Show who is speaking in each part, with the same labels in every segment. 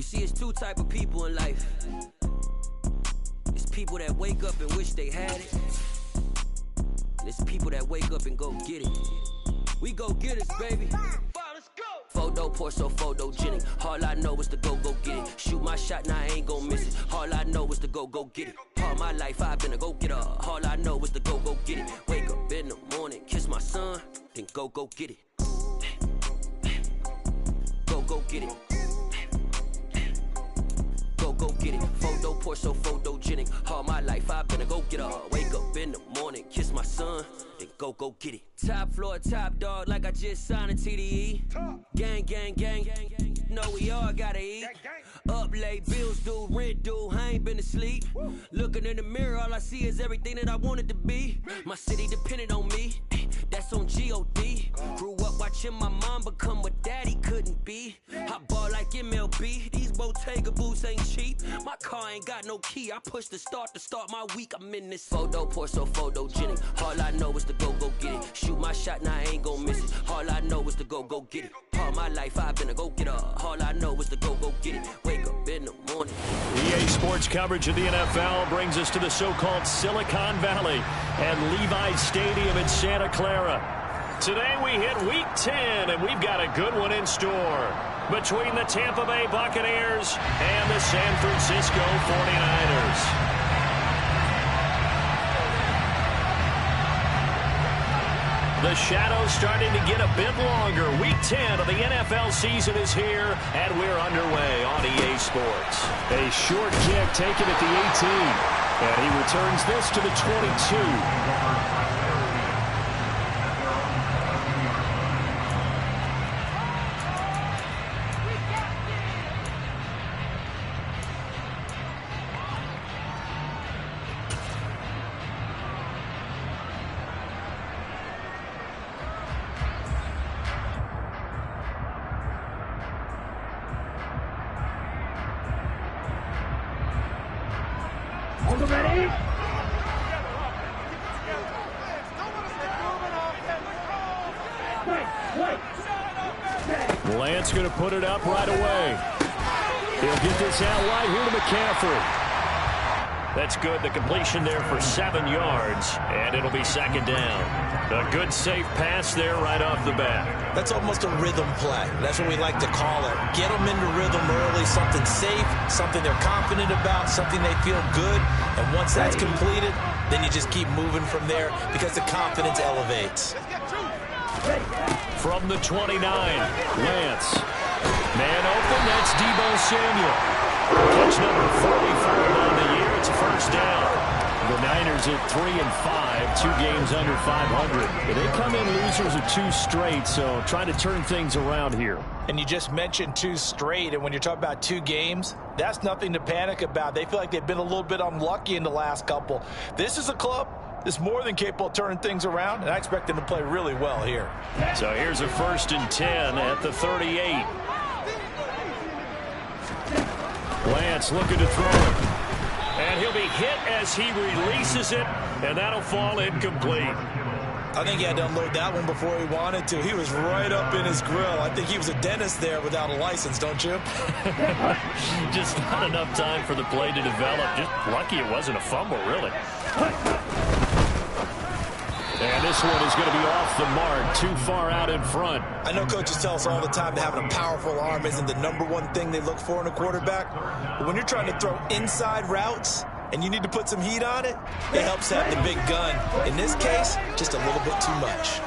Speaker 1: see, it's two type of people in life. It's people that wake up and wish they had it. And it's people that wake up and go get it. We go get it, baby. Photo poor, so photogenic. All I know is to go get it. Shoot my shot, now I ain't gon' miss it. All I know is to go get it. All my life I've been a go-getter. All I know is to go get it. Wake up in the morning, kiss my son, then go get it. Go get it. Go get it. Photo poor, so photogenic. All my life I've been a go-getter. Wake up in the morning, kiss my son, then go get it. Top floor, top dog, like I just signed a TDE. Gang, gang, gang. No, we all gotta eat. Up late, bills due, rent due, I ain't been asleep. Looking in the mirror, all I see is everything that I wanted to be. My city depended on me, that's on G.O.D. Grew up watching my mom become what daddy couldn't be. I ball like MLB, these Bottega boots ain't cheap. My car ain't got no key, I push the start to start my week. I'm in this photo poor, so photogenic. All I know is to go get it. Shoot my shot, now I ain't gon' miss it. All I know is to go get it. All my life I've been a go-getter. All I know is to go get it. Wake up in the morning.
Speaker 2: EA Sports coverage of the NFL brings us to the so-called Silicon Valley and Levi's Stadium in Santa Clara. Today we hit Week 10, and we've got a good one in store between the Tampa Bay Buccaneers and the San Francisco 49ers. The shadow's starting to get a bit longer. Week 10 of the NFL season is here, and we're underway on EA Sports.
Speaker 3: A short kick taken at the 18, and he returns this to the 22. Lance going to put it up right away. He'll get this out wide here to McCaffrey.
Speaker 2: That's good. The completion there for 7 yards, and it'll be second down. A good, safe pass there right off the bat.
Speaker 4: That's almost a rhythm play. That's what we like to call it. Get them into rhythm early, something safe, something they're confident about, something they feel good. And once that's completed, then you just keep moving from there because the confidence elevates.
Speaker 2: From the 29, Lance. Man open, that's Deebo Samuel. Catch number 44 on the year. It's a first down. The Niners at 3-5, 2 games under 500.
Speaker 3: They come in losers of 2 straight, so trying to turn things around here.
Speaker 4: And you just mentioned 2 straight, and when you're talking about 2 games, that's nothing to panic about. They feel like they've been a little bit unlucky in the last couple. This is a club that's more than capable of turning things around, and I expect them to play really well here.
Speaker 2: So here's a 1st and 10 at the 38.
Speaker 3: Lance looking to throw it.
Speaker 2: And he'll be hit as he releases it, and that'll fall incomplete.
Speaker 4: I think he had to unload that one before he wanted to. He was right up in his grill. I think he was a dentist there without a license, don't you?
Speaker 2: Just not enough time for the play to develop. Just lucky it wasn't a fumble, really.
Speaker 3: And this one is going to be off the mark, too far out in front.
Speaker 4: I know coaches tell us all the time that having a powerful arm isn't the #1 thing they look for in a quarterback. But when you're trying to throw inside routes and you need to put some heat on it, it helps have the big gun. In this case, just a little bit too much.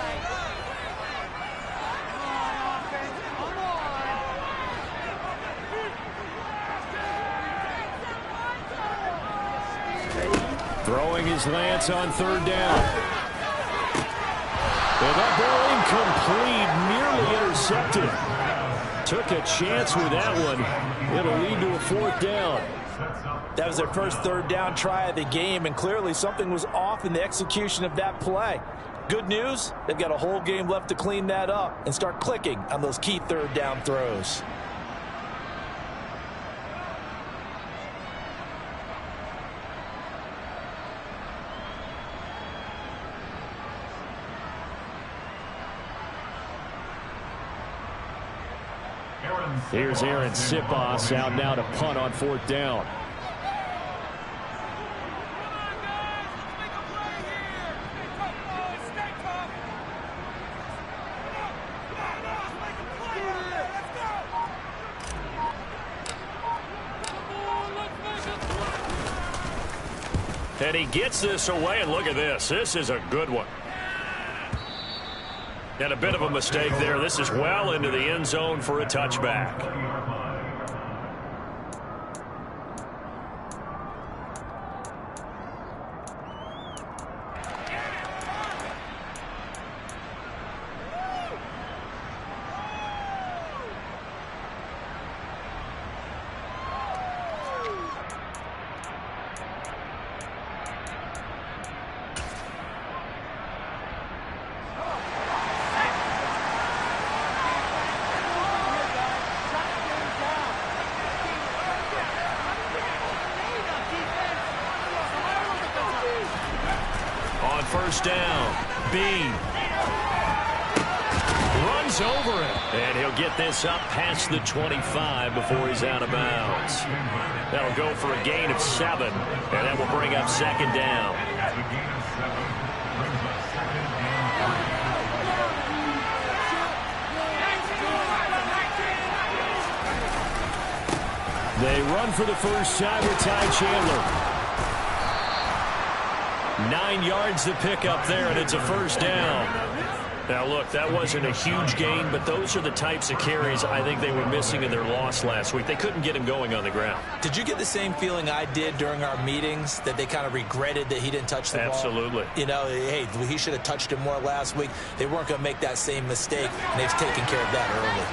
Speaker 3: Throwing his Lance on 3rd down. And that ball incomplete, nearly intercepted. Took a chance with that one. It'll lead to a 4th down.
Speaker 4: That was their first 3rd down try of the game, and clearly something was off in the execution of that play. Good news, they've got a whole game left to clean that up and start clicking on those key 3rd down throws.
Speaker 3: Here's Aaron Sipos out now to punt on 4th down.
Speaker 2: And he gets this away, and look at this. This is a good one. And a bit of a mistake there. This is well into the end zone for a touchback. First down, Bean runs over it, and he'll get this up past the 25 before he's out of bounds. That'll go for a gain of 7, and that will bring up 2nd down.
Speaker 3: They run for the first time with Ty Chandler. 9 yards to pick up there, and it's a first down. Now, look, that wasn't a huge gain, but those are the types of carries I think they were missing in their loss last week. They couldn't get him going on the ground.
Speaker 4: Did you get the same feeling I did during our meetings, that they kind of regretted that he didn't touch the ball?
Speaker 2: Absolutely.
Speaker 4: You know, hey, he should have touched it more last week. They weren't going to make that same mistake, and they've taken care of that early.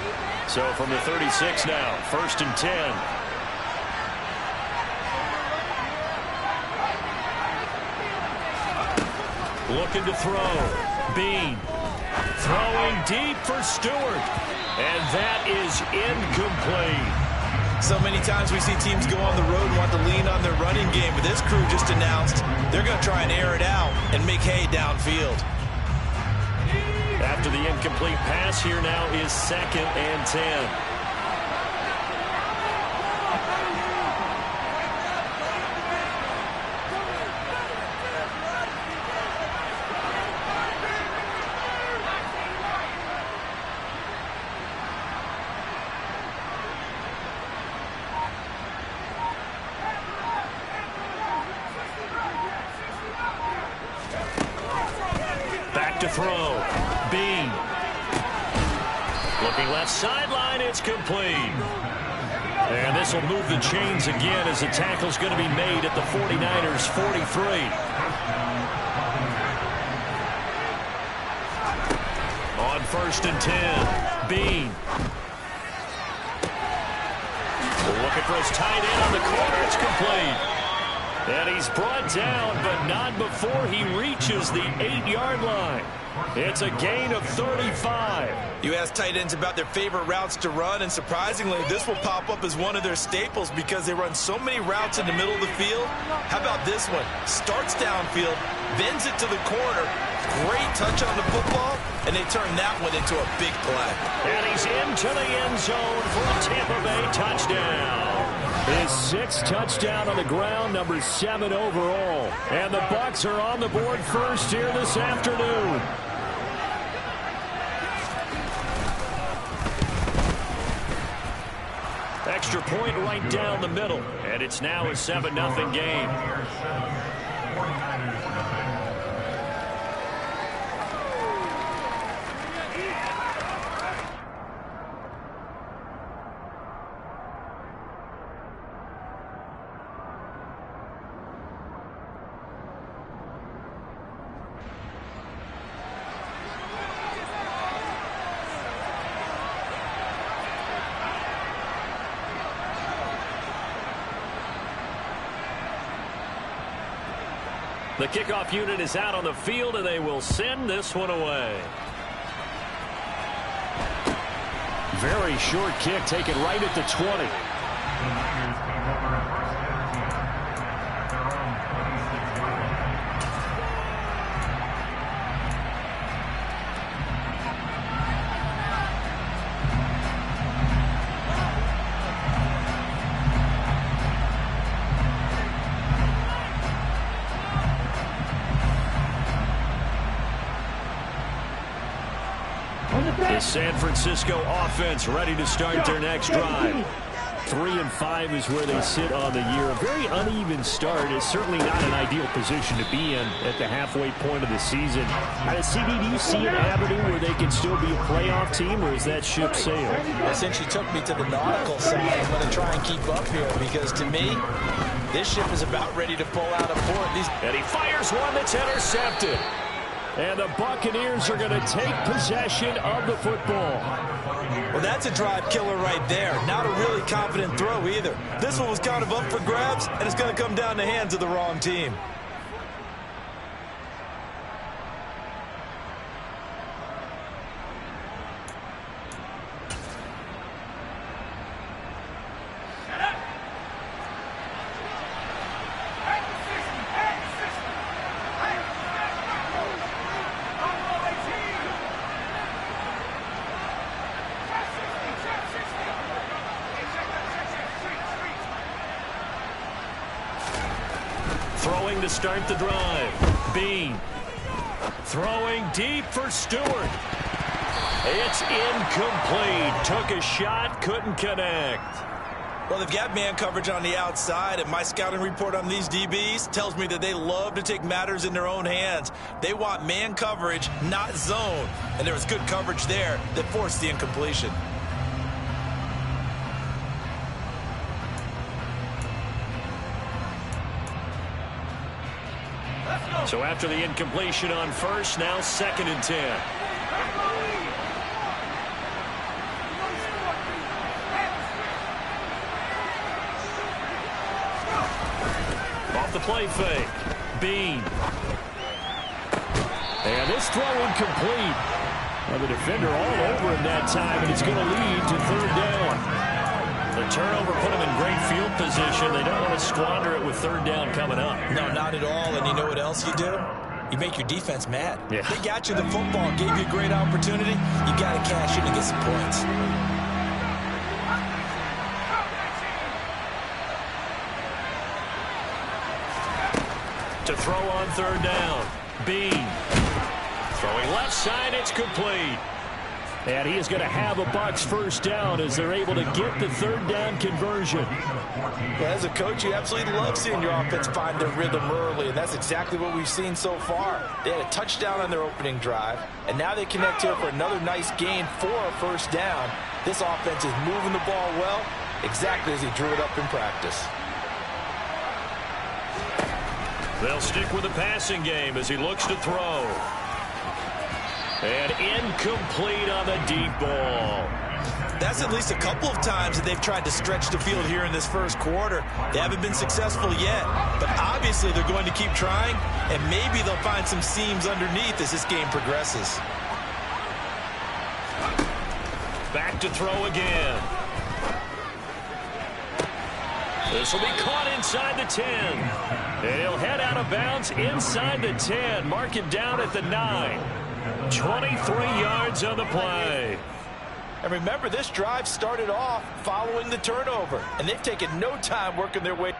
Speaker 2: So from the 36 now, 1st and 10.
Speaker 3: Looking to throw. Bean throwing deep for Stewart. And that is incomplete.
Speaker 4: So many times we see teams go on the road and want to lean on their running game, but this crew just announced they're going to try and air it out and make hay downfield.
Speaker 2: After the incomplete pass, here now is 2nd and 10.
Speaker 3: To throw. Bean.
Speaker 2: Looking left sideline, it's complete. And this will move the chains again as the tackle's going to be made at the 49ers' 43. On 1st and 10, Bean. Looking for his tight end on the corner, it's complete. And he's brought down, but not before he reaches the 8-yard line. It's a gain of 35.
Speaker 4: You ask tight ends about their favorite routes to run, and surprisingly, this will pop up as one of their staples because they run so many routes in the middle of the field. How about this one? Starts downfield, bends it to the corner, great touch on the football, and they turn that one into a big play.
Speaker 2: And he's into the end zone for a Tampa Bay touchdown.
Speaker 3: His 6th touchdown on the ground, number 7 overall. And the Bucs are on the board first here this afternoon.
Speaker 2: Extra point right down the middle. And it's now a 7-0 game. The kickoff unit is out on the field, and they will send this one away.
Speaker 3: Very short kick taken right at the 20.
Speaker 2: The San Francisco offense ready to start their next drive. 3-5 is where they sit on the year. A very uneven start. It's certainly not an ideal position to be in at the halfway point of the season. CD, do you see an avenue where they can still be a playoff team, or is that ship sailed?
Speaker 4: Well, since you took me to the nautical side, I'm going to try and keep up here, because to me, this ship is about ready to pull out of port.
Speaker 2: And he fires one that's intercepted. And the Buccaneers are going to take possession of the football.
Speaker 4: Well, that's a drive killer right there. Not a really confident throw either. This one was kind of up for grabs, and it's going to come down the hands of the wrong team.
Speaker 2: Throwing to start the drive. Bean. Throwing deep for Stewart. It's incomplete. Took a shot, couldn't connect.
Speaker 4: Well, they've got man coverage on the outside, and my scouting report on these DBs tells me that they love to take matters in their own hands. They want man coverage, not zone. And there was good coverage there that forced the incompletion.
Speaker 2: So after the incompletion on first, now 2nd and 10. Off the play fake. Bean. And this throw incomplete. Well, the defender all over him that time, and it's going to lead to 3rd down. The turnover put them in great field position. They don't want to squander it with 3rd down coming up.
Speaker 4: No, not at all. And you know what else you do? You make your defense mad.
Speaker 2: Yeah.
Speaker 4: They got you the football, gave you a great opportunity. You got to cash in and get some points.
Speaker 2: To throw on 3rd down. Bean. Throwing left side, it's complete. And he is going to have a Bucs 1st down as they're able to get the 3rd down conversion.
Speaker 4: Well, as a coach, you absolutely love seeing your offense find their rhythm early, and that's exactly what we've seen so far. They had a touchdown on their opening drive, and now they connect here for another nice gain for a 1st down. This offense is moving the ball well, exactly as he drew it up in practice.
Speaker 2: They'll stick with the passing game as he looks to throw. And incomplete on the deep ball.
Speaker 4: That's at least a couple of times that they've tried to stretch the field here in this 1st quarter. They haven't been successful yet, but obviously they're going to keep trying, and maybe they'll find some seams underneath as this game progresses.
Speaker 2: Back to throw again. This will be caught inside the 10. And he'll head out of bounds inside the 10. Mark it down at the 9. 23 yards on the play.
Speaker 4: And remember, this drive started off following the turnover, and they've taken no time working their way.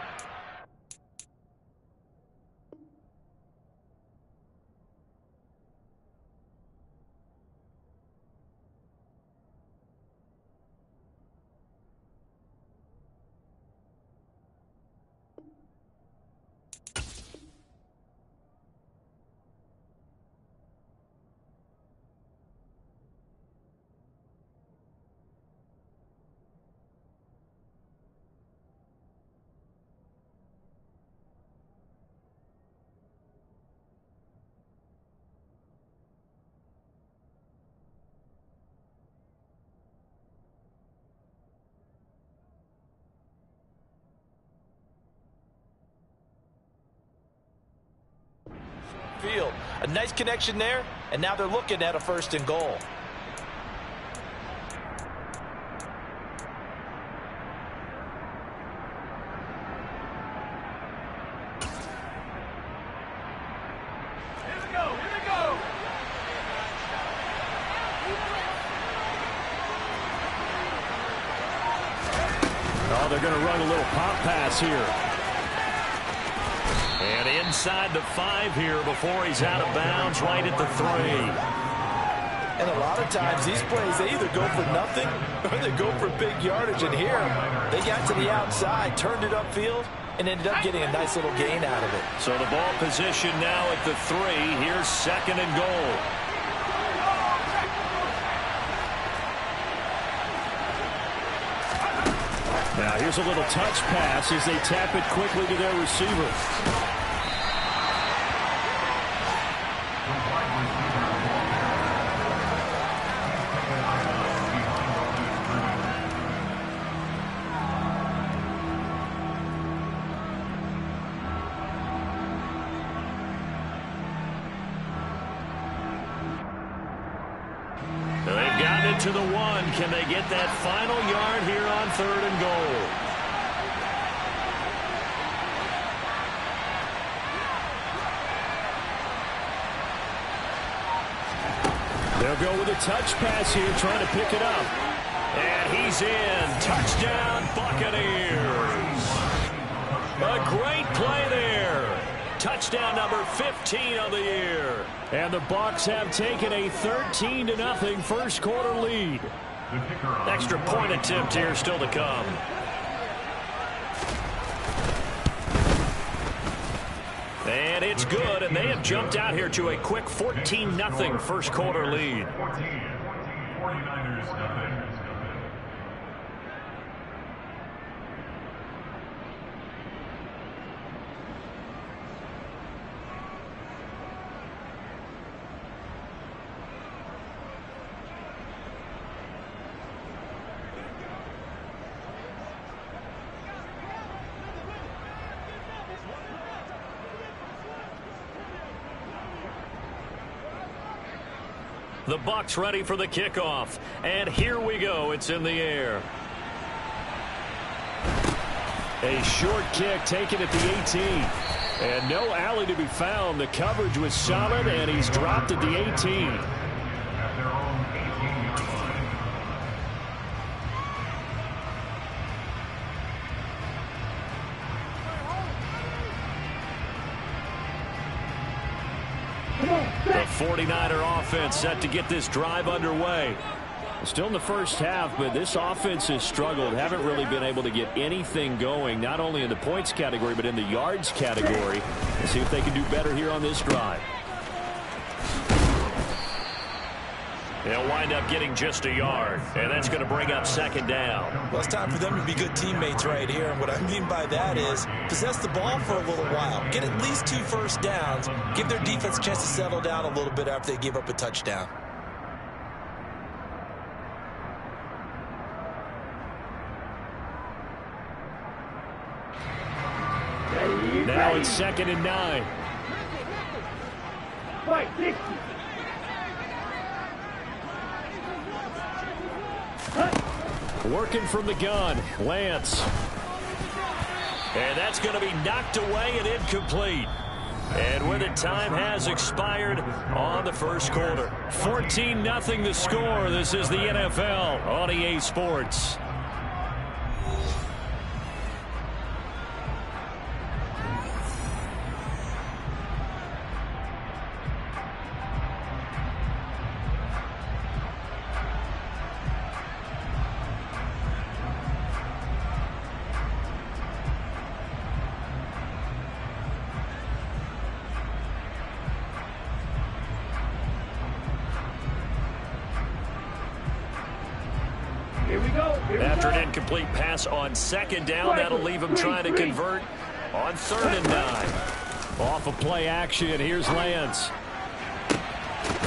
Speaker 4: Field. A nice connection there, and now they're looking at a 1st and goal. Here we go.
Speaker 2: Oh, they're going to run a little pop pass here. And inside the 5 here before he's out of bounds, right at the 3.
Speaker 4: And a lot of times these plays, they either go for nothing or they go for big yardage. And here, they got to the outside, turned it upfield, and ended up getting a nice little gain out of it.
Speaker 3: So the ball position now at the 3. Here's 2nd and goal. Now here's a little touch pass as they tap it quickly to their receiver. They've gotten it to the 1. Can they get that final yard here on 3rd and goal? They'll go with a touch pass here, trying to pick it up. And he's in. Touchdown, Buccaneers. A great play there. Touchdown number 15 of the year. And the Bucs have taken a 13-0 first quarter lead. Extra point attempt here still to come. And it's good, and they have jumped out here to a quick 14-0 first quarter lead.
Speaker 5: 49ers nothing.
Speaker 3: The Bucs ready for the kickoff. And here we go. It's in the air. A short kick taken at the 18. And no alley to be found. The coverage was solid, and he's dropped at the 18.
Speaker 5: At their own 18-yard line.
Speaker 3: The 49er offense set to get this drive underway. Still in the first half, but this offense has struggled. Haven't really been able to get anything going, not only in the points category, but in the yards category. Let's see if they can do better here on this drive. They'll wind up getting just a yard, and that's going to bring up 2nd down.
Speaker 4: Well, it's time for them to be good teammates right here. And what I mean by that is possess the ball for a little while. Get at least 2 first downs. Give their defense a chance to settle down a little bit after they give up a touchdown.
Speaker 3: Now it's 2nd and 9. Working from the gun, Lance. And that's going to be knocked away and incomplete. And with it, time has expired on the first quarter. 14-0 the score. This is the NFL on EA Sports. After an incomplete pass on 2nd down, that'll leave him trying to convert on 3rd and 9. Off of play action, here's Lance.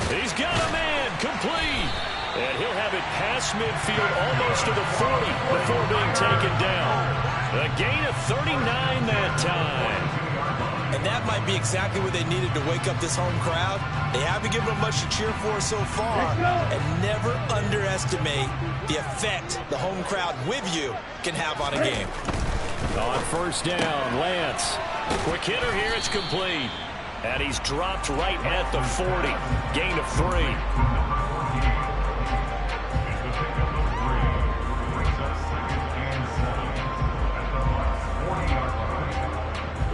Speaker 3: He's got a man, complete. And he'll have it past midfield almost to the 40 before being taken down. A gain of 39 that time.
Speaker 4: And that might be exactly what they needed to wake up this home crowd. They haven't given them much to cheer for so far. And never underestimate the effect the home crowd with you can have on a game.
Speaker 3: On 1st down, Lance. Quick hitter here, it's complete. And he's dropped right at the 40. Gain of 3.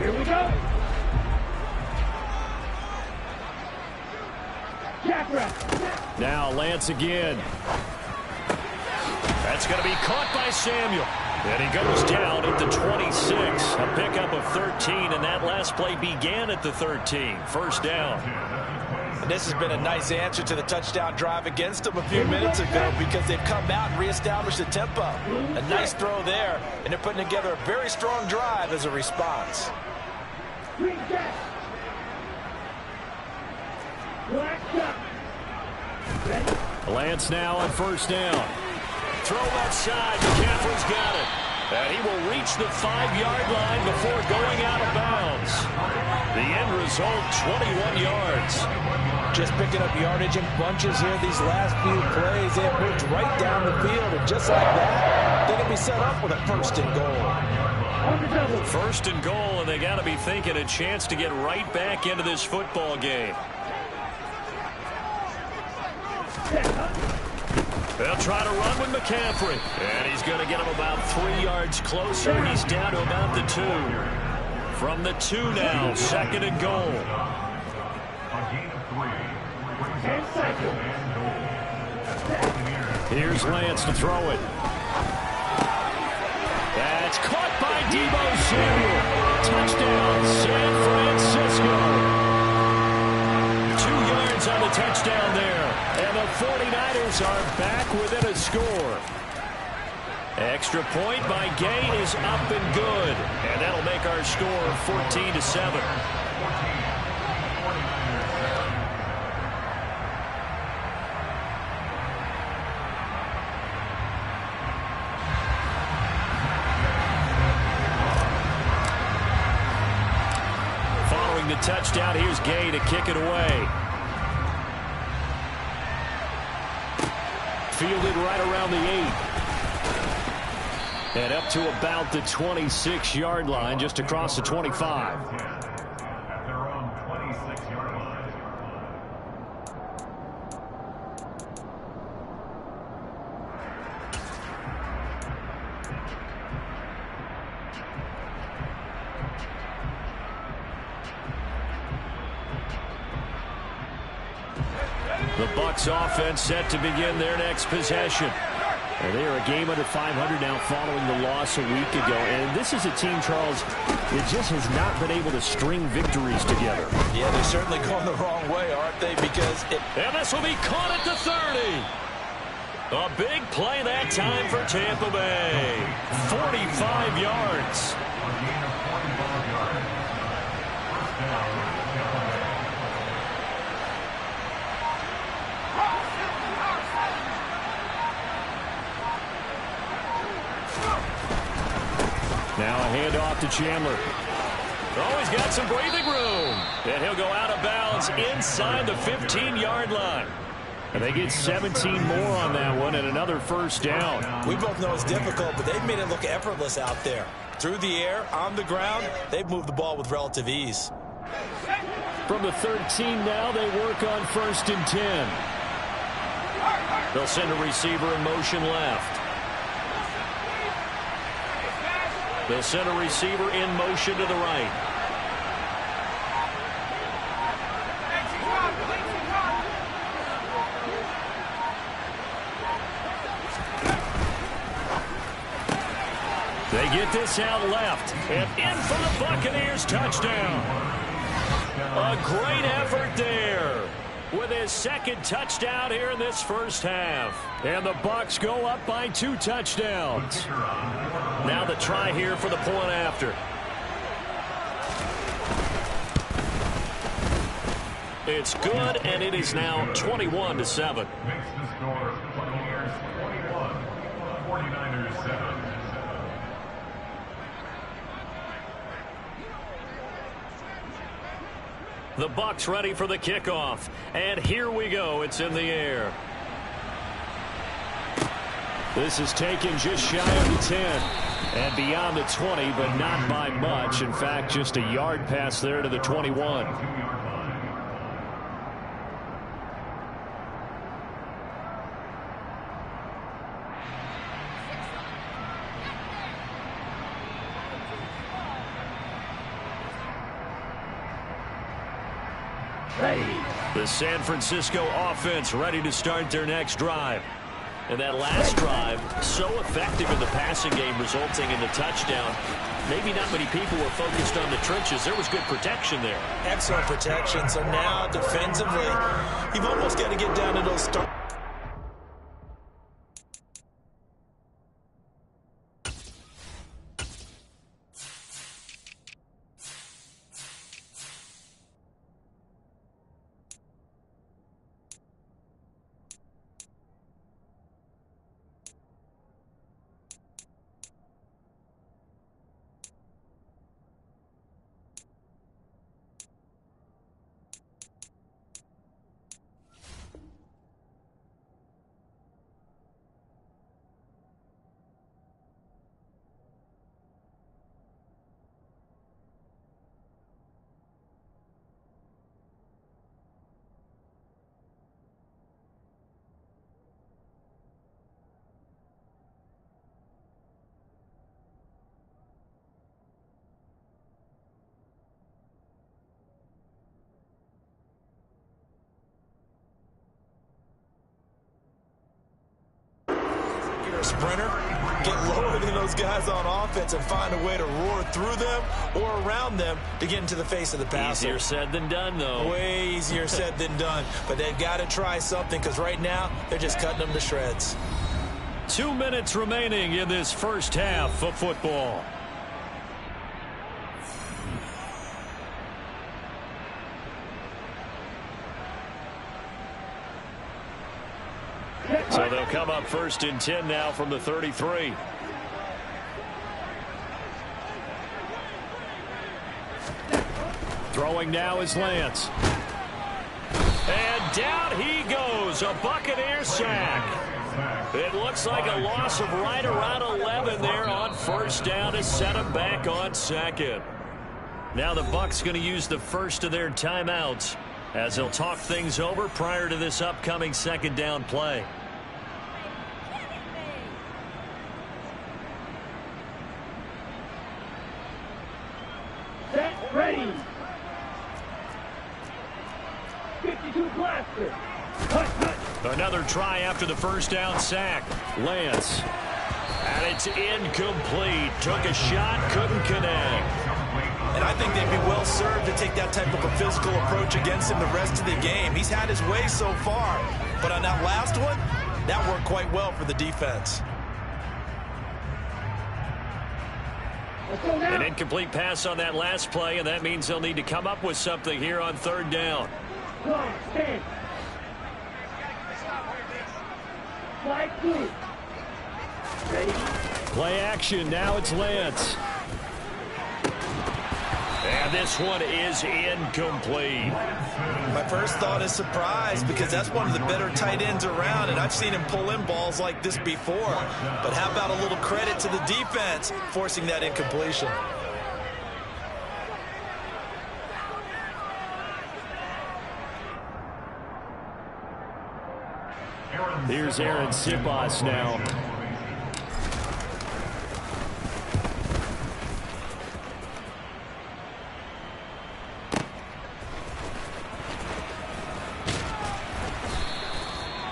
Speaker 5: Here we go.
Speaker 2: Now Lance again. That's going to be caught by Samuel. And he goes down at the 26. A pickup of 13, and that last play began at the 13. First down.
Speaker 4: And this has been a nice answer to the touchdown drive against them a few minutes ago because they've come out and reestablished the tempo. A nice throw there, and they're putting together a very strong drive as a response.
Speaker 2: Lance now on first down. Throw left side. McCaffrey's got it. And he will reach the 5-yard line before going out of bounds. The end result, 21 yards.
Speaker 4: Just picking up yardage in bunches here these last few plays. They have moved right down the field, and just like that, they're going to be set up with a first and goal.
Speaker 2: First and goal, and they got to be thinking a chance to get right back into this football game. They'll try to run with McCaffrey. And he's going to get him about 3 yards closer. He's down to about the 2. From the 2 now, second and goal. Here's Lance to throw it. That's caught by Deebo Samuel. Touchdown, San Francisco. 2 yards on the touchdown there. And the 49ers are back within a score. Extra point by Gay is up and good. And that'll make our score 14-7. Following the touchdown, here's Gay to kick it away. Fielded right around the 8. And up to about the 26-yard line, just across the 25.
Speaker 5: At their own 26-yard line.
Speaker 2: The Bucs offense set to begin their next possession. And they are a game under 500 now following the loss a week ago. And this is a team, Charles, that just has not been able to string victories together.
Speaker 4: Yeah, they're certainly going the wrong way, aren't they? Because
Speaker 2: and this will be caught at the 30. A big play that time for Tampa Bay. 45 yards. Now a handoff to Chandler. Oh, he's got some breathing room. And he'll go out of bounds inside the 15-yard line. And they get 17 more on that one and another first down.
Speaker 4: We both know it's difficult, but they've made it look effortless out there. Through the air, on the ground, they've moved the ball with relative ease.
Speaker 2: From the 13 now, they work on first and 10. They'll send a receiver in motion left. They'll send a receiver in motion to the right. They get this out left. And in for the Buccaneers touchdown. A great effort there with his second touchdown here in this first half. And the Bucs go up by 2 touchdowns. Now the try here for the point after. It's good, and it is now 21-7.
Speaker 5: Makes the score Buccaneers 21, 49ers 7.
Speaker 2: The Bucs ready for the kickoff. And here we go. It's in the air. This is taken just shy of the 10. And beyond the 20, but not by much. In fact, just a yard pass there to the 21. The San Francisco offense ready to start their next drive. And that last drive, so effective in the passing game, resulting in the touchdown. Maybe not many people were focused on the trenches. There was good protection there.
Speaker 4: Excellent protection. So now, defensively, you've almost got to get down to those start. Sprinter, get lower than those guys on offense and find a way to roar through them or around them to get into the face of the passer.
Speaker 2: Easier said than done, though.
Speaker 4: Way easier said than done. But they've got to try something because right now they're just cutting them to shreds.
Speaker 2: 2 minutes remaining in this first half of football. So they'll come up 1st and 10 now from the 33. Throwing now is Lance. And down he goes. A Buccaneer sack. It looks like a loss of right around 11 there on 1st down to set him back on 2nd. Now the Bucs going to use the first of their timeouts as they'll talk things over prior to this upcoming 2nd down play.
Speaker 6: Set, ready. 52 blaster.
Speaker 2: Another try after the 1st down sack. Lance. And it's incomplete. Took a shot, couldn't connect.
Speaker 4: And I think they'd be well served to take that type of a physical approach against him the rest of the game. He's had his way so far. But on that last one, that worked quite well for the defense.
Speaker 2: An incomplete pass on that last play, and that means they'll need to come up with something here on 3rd down. Play action. Now it's Lance. And this one is incomplete.
Speaker 4: My first thought is surprise because that's one of the better tight ends around, and I've seen him pull in balls like this before. But how about a little credit to the defense forcing that incompletion?
Speaker 2: Here's Aaron Sipos now.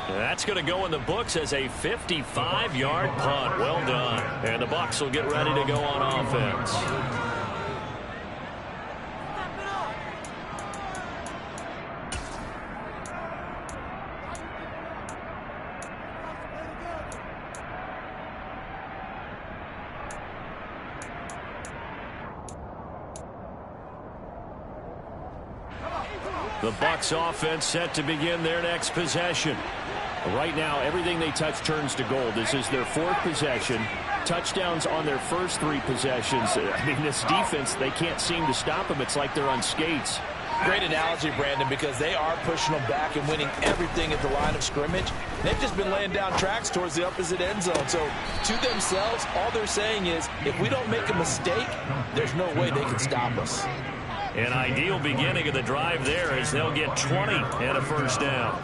Speaker 2: That's going to go in the books as a 55-yard punt. Well done. And the Bucs will get ready to go on offense. The Bucs offense set to begin their next possession. Right now, everything they touch turns to gold. This is their 4th possession. Touchdowns on their first 3 possessions. I mean, this defense, they can't seem to stop them. It's like they're on skates.
Speaker 4: Great analogy, Brandon, because they are pushing them back and winning everything at the line of scrimmage. They've just been laying down tracks towards the opposite end zone. So to themselves, all they're saying is, if we don't make a mistake, there's no way they can stop us.
Speaker 2: An ideal beginning of the drive there as they'll get 20 and a 1st down.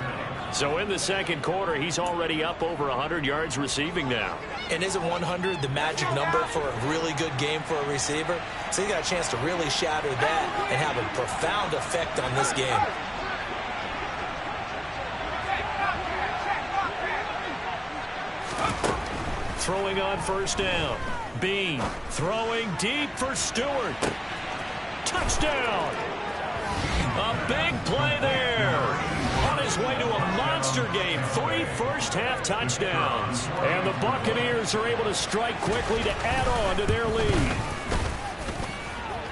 Speaker 2: So in the 2nd quarter, he's already up over 100 yards receiving now.
Speaker 4: And isn't 100 the magic number for a really good game for a receiver? So he got a chance to really shatter that and have a profound effect on this game.
Speaker 2: throwing on first down. Bean throwing deep for Stewart. Touchdown! A big play there. On his way to a monster game. 3 first-half touchdowns. And the Buccaneers are able to strike quickly to add on to their lead.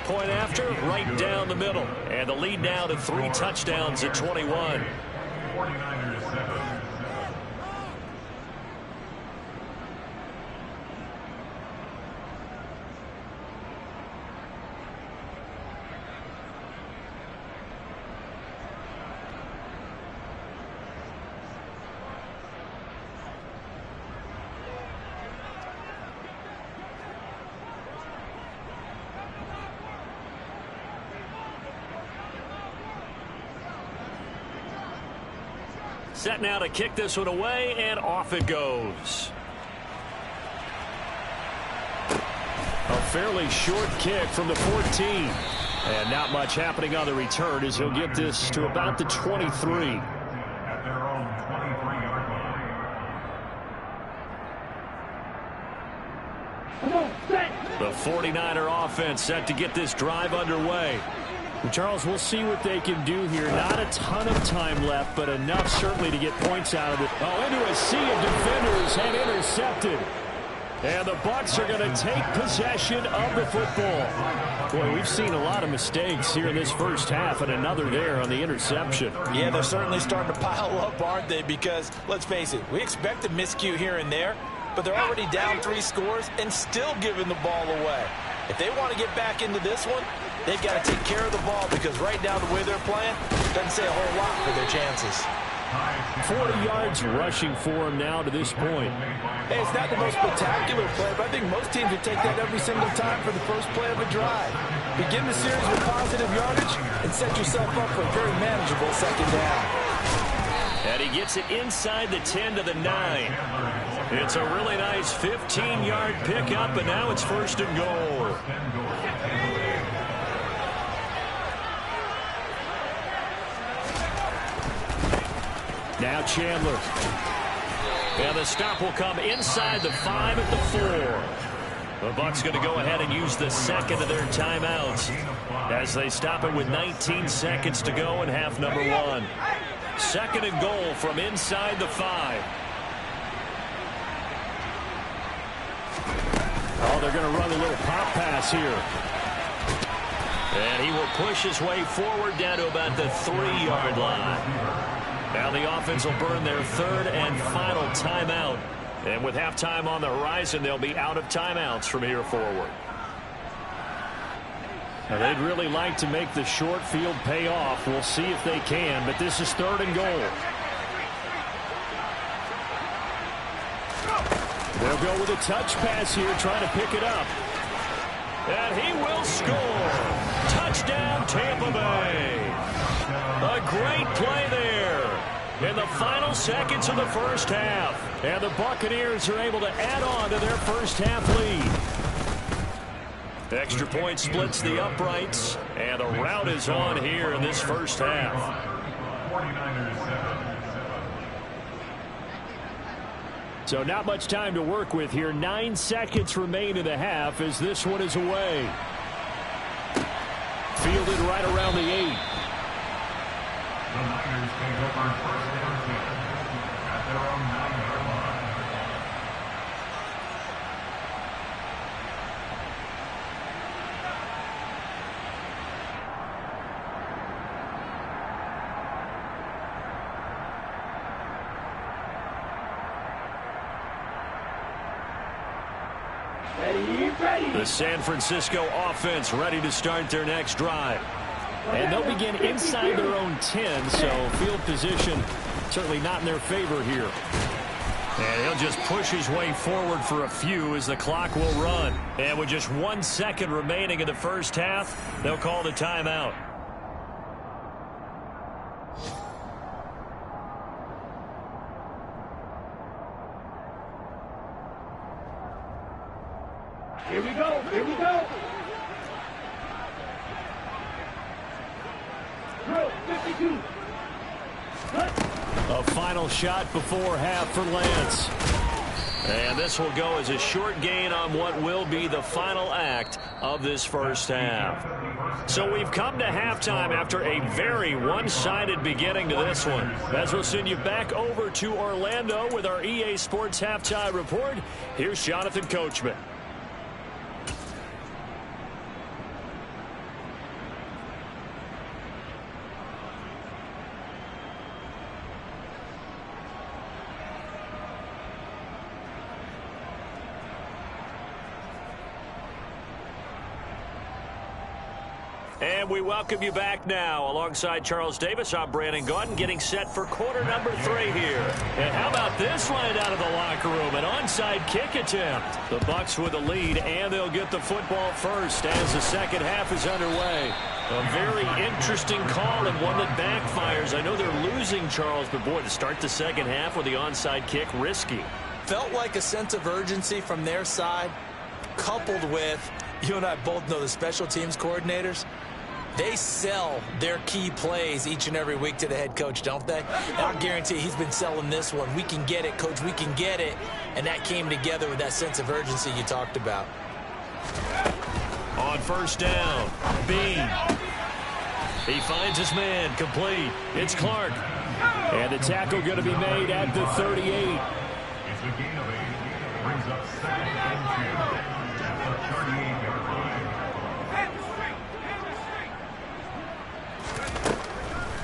Speaker 2: Point after, right down the middle. And the lead now to 3 touchdowns at 21.
Speaker 5: 49ers 7.
Speaker 2: Set now to kick this one away, and off it goes. A fairly short kick from the 14. And not much happening on the return as he'll get this to about the 23.
Speaker 5: At their own 23-yard line.
Speaker 2: The 49er offense set to get this drive underway.
Speaker 3: Charles, we'll see what they can do here. Not a ton of time left, but enough certainly to get points out of it.
Speaker 2: Oh, into a sea of defenders and intercepted. And the Bucs are going to take possession of the football.
Speaker 3: Boy, we've seen a lot of mistakes here in this first half, and another there on the interception.
Speaker 4: Yeah, they're certainly starting to pile up, aren't they? Because, let's face it, we expect a miscue here and there, but they're already down 3 scores and still giving the ball away. If they want to get back into this one, they've got to take care of the ball, because right now the way they're playing doesn't say a whole lot for their chances.
Speaker 3: 40 yards rushing for him now to this point.
Speaker 4: Hey, it's not the most spectacular play, but I think most teams would take that every single time for the first play of a drive. Begin the series with positive yardage and set yourself up for a very manageable second down.
Speaker 2: And he gets it inside the 10 to the 9. It's a really nice 15-yard pickup, and now it's first and goal. Now Chandler. And the stop will come inside the 5 at the 4. The Bucs going to go ahead and use the second of their timeouts as they stop it with 19 seconds to go in half number 1. Second and goal from inside the 5.
Speaker 3: Oh, they're going to run a little pop pass here.
Speaker 2: And he will push his way forward down to about the 3-yard line. Now the offense will burn their third and final timeout. And with halftime on the horizon, they'll be out of timeouts from here forward.
Speaker 3: Now, they'd really like to make the short field pay off. We'll see if they can, but this is third and goal. They'll go with a touch pass here, trying to pick it up.
Speaker 2: And he will score. Touchdown, Tampa Bay. A great play there in the final seconds of the first half.
Speaker 3: And the Buccaneers are able to add on to their first half lead.
Speaker 2: Extra point splits the uprights, and the rout is on here in this first half.
Speaker 5: 49ers 7.
Speaker 3: So not much time to work with here. 9 seconds remain in the half as this one is away. Fielded right around the 8.
Speaker 5: The Niners take over first and 10 at their own 9-yard line.
Speaker 2: The San Francisco offense ready to start their next drive.
Speaker 3: And they'll begin inside their own 10, so field position certainly not in their favor here.
Speaker 2: And he'll just push his way forward for a few as the clock will run. And with just 1 second remaining in the first half, they'll call the timeout.
Speaker 6: Here we go. Here we go. Drill 52.
Speaker 3: A final shot before half for Lance.
Speaker 2: And this will go as a short gain on what will be the final act of this first half. So we've come to halftime after a very one-sided beginning to this one. As we'll send you back over to Orlando with our EA Sports Halftime Report, here's Jonathan Coachman. And we welcome you back now. Alongside Charles Davis, I'm Brandon Gaudin, getting set for quarter number 3 here. And how about this right out of the locker room? An onside kick attempt. The Bucs with a lead, and they'll get the football first as the second half is underway. A very interesting call and one that backfires. I know they're losing, Charles, but boy, to start the second half with the onside kick, risky.
Speaker 4: Felt like a sense of urgency from their side, coupled with, you and I both know the special teams coordinators, they sell their key plays each and every week to the head coach, don't they? And I guarantee he's been selling this one. We can get it, coach. We can get it. And that came together with that sense of urgency you talked about.
Speaker 2: On first down, Bean. He finds his man, complete. It's Clark. And the tackle going to be made at the 38.
Speaker 5: It's a gain of 8. Brings up 2nd and 2. That's a 38-yard line.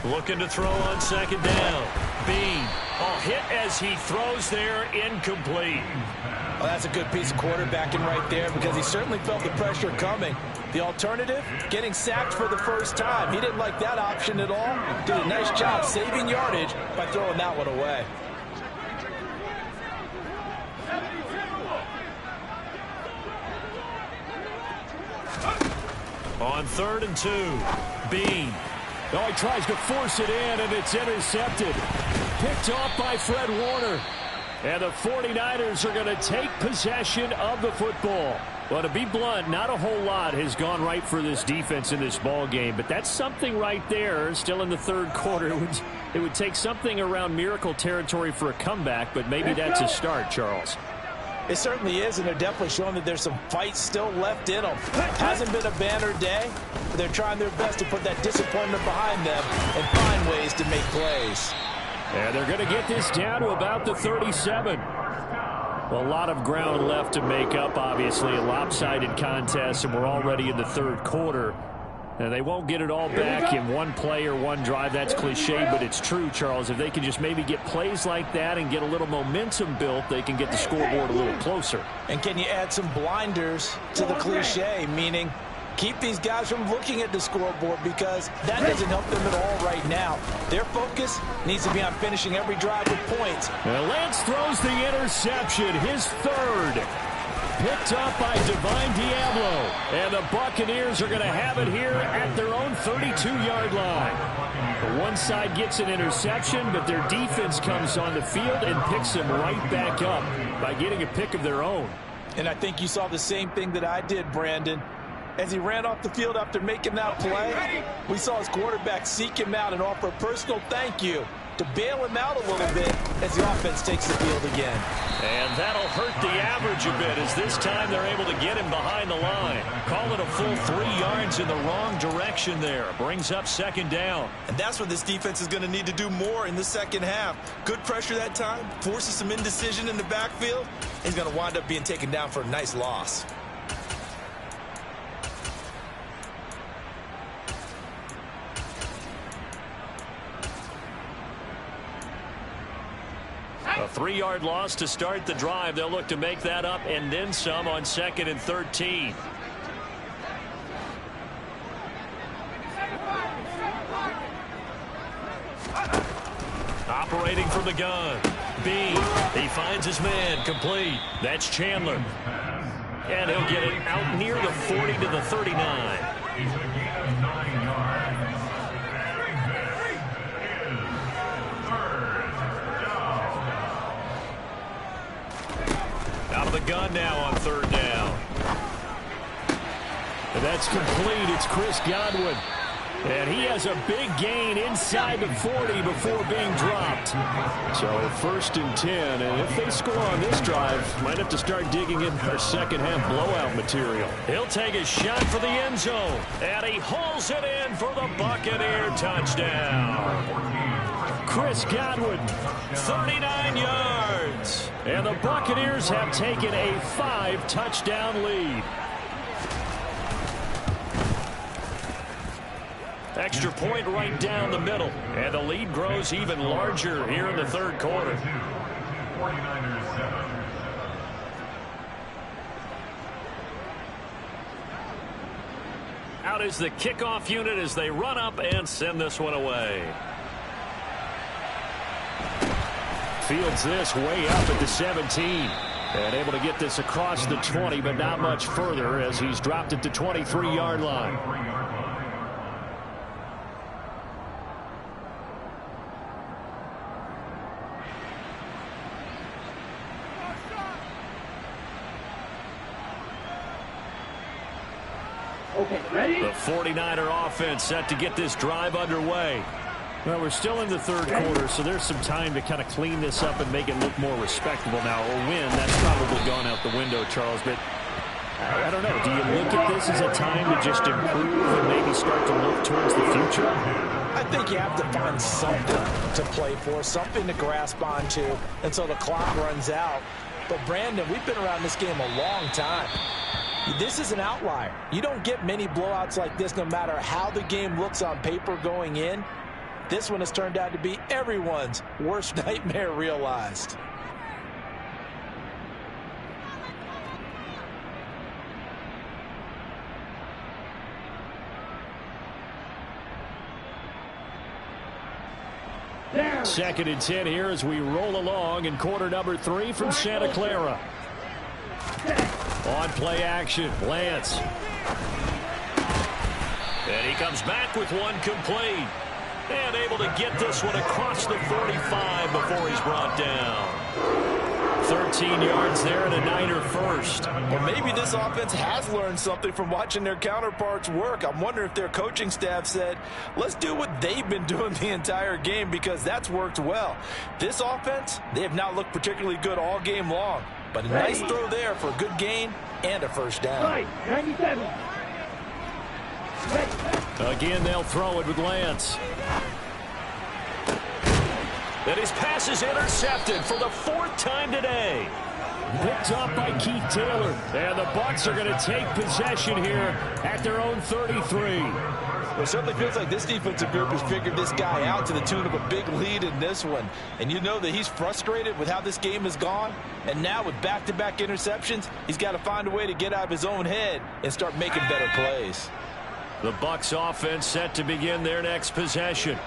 Speaker 2: Looking to throw on second down. Bean. Oh, hit as he throws there, incomplete.
Speaker 4: Well, that's a good piece of quarterbacking right there because he certainly felt the pressure coming. The alternative, getting sacked for the first time. He didn't like that option at all. Did a nice job saving yardage by throwing that one away.
Speaker 2: On 3rd and 2, Bean. Oh, he tries to force it in, and it's intercepted. Picked off by Fred Warner. And the 49ers are going to take possession of the football. Well, to be blunt, not a whole lot has gone right for this defense in this ball game, but that's something right there. Still in the third quarter. It would take something around miracle territory for a comeback, but maybe that's a start, Charles.
Speaker 4: It certainly is, and they're definitely showing that there's some fight still left in them. Hasn't been a banner day, but they're trying their best to put that disappointment behind them and find ways to make plays.
Speaker 2: And they're going to get this down to about the 37. Well, a lot of ground left to make up, obviously. A lopsided contest, and we're already in the third quarter. And they won't get it all back in one play or one drive. That's cliche, but it's true, Charles. If they can just maybe get plays like that and get a little momentum built, they can get the scoreboard a little closer.
Speaker 4: And can you add some blinders to the cliche, meaning keep these guys from looking at the scoreboard because that doesn't help them at all right now. Their focus needs to be on finishing every drive with points.
Speaker 2: And Lance throws the interception, his third. Picked up by Divine Diablo. And the Buccaneers are going to have it here at their own 32-yard line. The one side gets an interception, but their defense comes on the field and picks them right back up by getting a pick of their own.
Speaker 4: And I think you saw the same thing that I did, Brandon. As he ran off the field after making that play, we saw his quarterback seek him out and offer a personal thank you to bail him out a little bit as the offense takes the field again.
Speaker 2: And that'll hurt the average a bit as this time they're able to get him behind the line. Call it a full 3 yards in the wrong direction there. Brings up second down.
Speaker 4: And that's what this defense is going to need to do more in the second half. Good pressure that time, forces some indecision in the backfield. He's going to wind up being taken down for a nice loss.
Speaker 2: A 3-yard loss to start the drive. They'll look to make that up and then some on 2nd and 13. Operating from the gun. Bean. He finds his man. Complete. That's Chandler. And he'll get it out near the 40 to the 39.
Speaker 5: He's a gain of 9 yards.
Speaker 2: Out of the gun now on 3rd down. And that's complete. It's Chris Godwin. And he has a big gain inside the 40 before being dropped. So 1st and 10, and if they score on this drive, might have to start digging in our second half blowout material. He'll take a shot for the end zone, and he hauls it in for the Buccaneer touchdown. Chris Godwin, 39 yards. And the Buccaneers have taken a 5-touchdown lead. Extra point right down the middle. And the lead grows even larger here in the 3rd quarter. Out is the kickoff unit as they run up and send this one away. Fields this way up at the 17. And able to get this across the 20, but not much further as he's dropped it to 23-yard line.
Speaker 6: Okay, ready?
Speaker 2: The 49er offense set to get this drive underway. Well, we're still in the 3rd quarter, so there's some time to kind of clean this up and make it look more respectable now. A win, that's probably gone out the window, Charles, but I don't know. Do you look at this as a time to just improve and maybe start to look towards the future?
Speaker 4: I think you have to find something to play for, something to grasp onto until the clock runs out. But, Brandon, we've been around this game a long time. This is an outlier. You don't get many blowouts like this no matter how the game looks on paper going in. This one has turned out to be everyone's worst nightmare realized.
Speaker 6: There.
Speaker 2: 2nd and 10 here as we roll along in quarter number 3 from Santa Clara. On play action, Lance. And he comes back with one complete. And able to get this one across the 45 before he's brought down. 13 yards there and a Niner first.
Speaker 4: Or maybe this offense has learned something from watching their counterparts work. I'm wondering if their coaching staff said, let's do what they've been doing the entire game because that's worked well. This offense, they have not looked particularly good all game long. But a nice throw there for a good gain and a first down.
Speaker 6: Right, 97.
Speaker 2: Again, they'll throw it with Lance. And his pass is intercepted for the 4th time today. Picked up by Keith Taylor. And the Bucs are going to take possession here at their own 33.
Speaker 4: Well, it certainly feels like this defensive group has figured this guy out to the tune of a big lead in this one. And you know that he's frustrated with how this game has gone. And now with back-to-back interceptions, he's got to find a way to get out of his own head and start making better plays.
Speaker 2: The Bucs offense set to begin their next possession.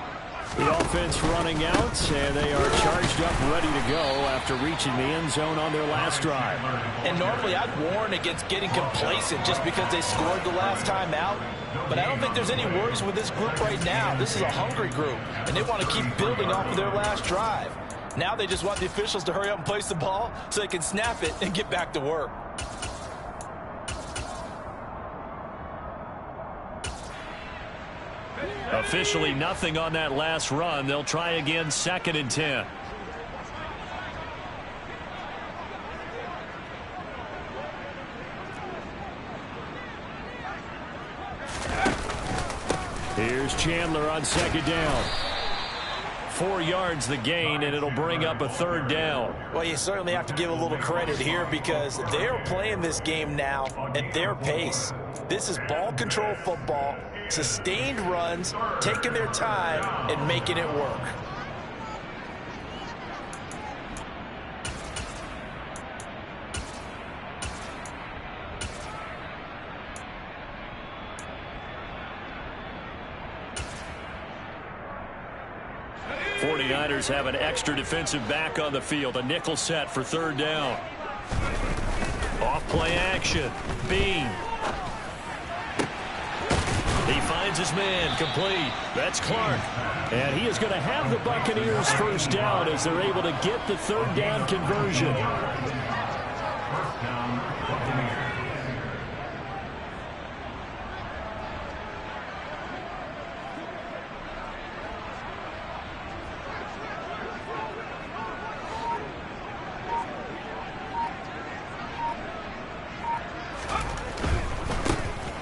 Speaker 2: The offense running out, and they are charged up, ready to go after reaching the end zone on their last drive.
Speaker 4: And normally I'd warn against getting complacent just because they scored the last time out. But I don't think there's any worries with this group right now. This is a hungry group, and they want to keep building off of their last drive. Now they just want the officials to hurry up and place the ball so they can snap it and get back to work.
Speaker 2: Officially nothing on that last run. They'll try again 2nd and 10. Here's Chandler on 2nd down. 4 yards the gain, and it'll bring up a 3rd down.
Speaker 4: Well, you certainly have to give a little credit here because they're playing this game now at their pace. This is ball control football, sustained runs, taking their time and making it work.
Speaker 2: Niners have an extra defensive back on the field. A nickel set for 3rd down. Off play action. Bean. He finds his man. Complete. That's Clark. And he is going to have the Buccaneers first down as they're able to get the 3rd down conversion.
Speaker 5: First down, Buccaneers.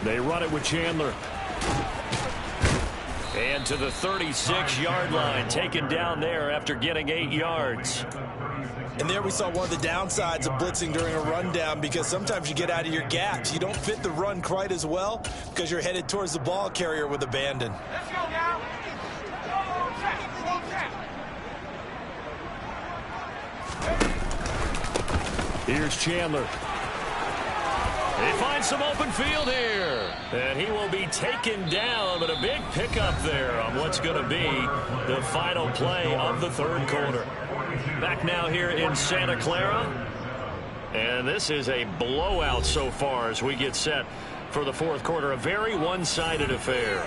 Speaker 2: They run it with Chandler. And to the 36-yard line, taken down there after getting 8 yards.
Speaker 4: And there we saw one of the downsides of blitzing during a rundown, because sometimes you get out of your gaps. You don't fit the run quite as well because you're headed towards the ball carrier with abandon.
Speaker 5: Let's go now.
Speaker 2: Here's Chandler. He finds some open field here. And he will be taken down, but a big pickup there on what's going to be the final play of the third quarter. Back now here in Santa Clara. And this is a blowout so far as we get set for the fourth quarter. A very one-sided affair.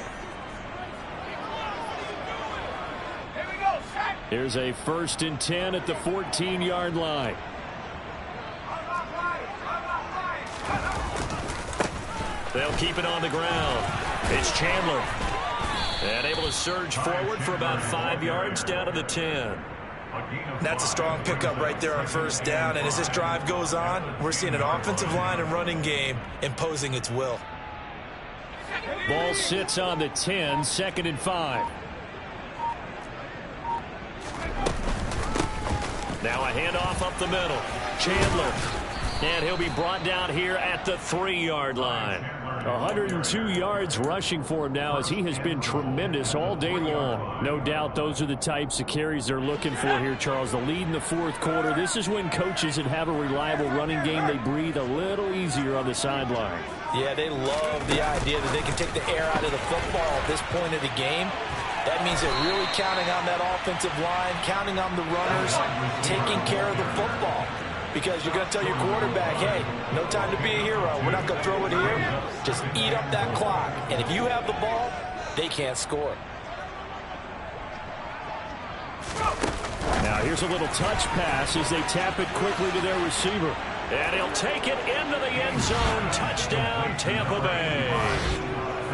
Speaker 2: Here's a 1st and 10 at the 14-yard line. They'll keep it on the ground. It's Chandler. And able to surge forward for about 5 yards down to the 10.
Speaker 4: That's a strong pickup right there on 1st down. And as this drive goes on, we're seeing an offensive line and running game imposing its will.
Speaker 2: Ball sits on the 10, 2nd and 5. Now a handoff up the middle. Chandler. And he'll be brought down here at the 3-yard line. 102 yards rushing for him now, as he has been tremendous all day long. No doubt those are the types of carries they're looking for here, Charles. The lead in the fourth quarter. This is when coaches that have a reliable running game, they breathe a little easier on the sideline.
Speaker 4: Yeah, they love the idea that they can take the air out of the football at this point of the game. That means they're really counting on that offensive line, counting on the runners, taking care of the football. Because you're going to tell your quarterback, hey, no time to be a hero. We're not going to throw it here. Just eat up that clock. And if you have the ball, they can't score.
Speaker 2: Now here's a little touch pass as they tap it quickly to their receiver. And he'll take it into the end zone. Touchdown, Tampa Bay.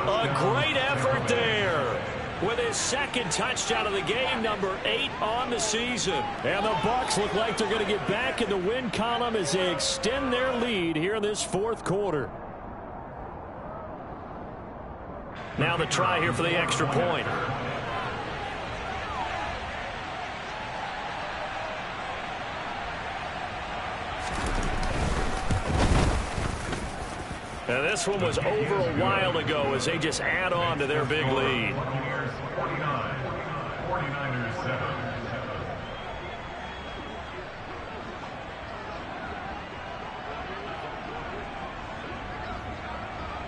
Speaker 2: A great effort there, with his 2nd touchdown of the game, number 8 on the season. And the Bucs look like they're going to get back in the win column as they extend their lead here in this fourth quarter. Now the try here for the extra point. And this one was over a while ago as they just add on to their big lead.
Speaker 5: 49ers 7.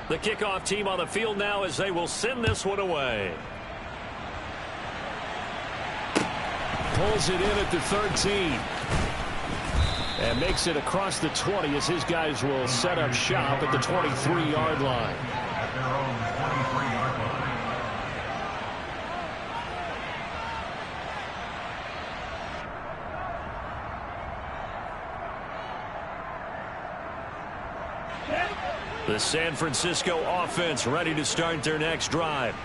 Speaker 2: The kickoff team on the field now as they will send this one away. Pulls it in at the 13. And makes it across the 20 as his guys will set up shop at the 23-yard line.
Speaker 5: At their own 23-yard line.
Speaker 2: The San Francisco offense ready to start their next drive.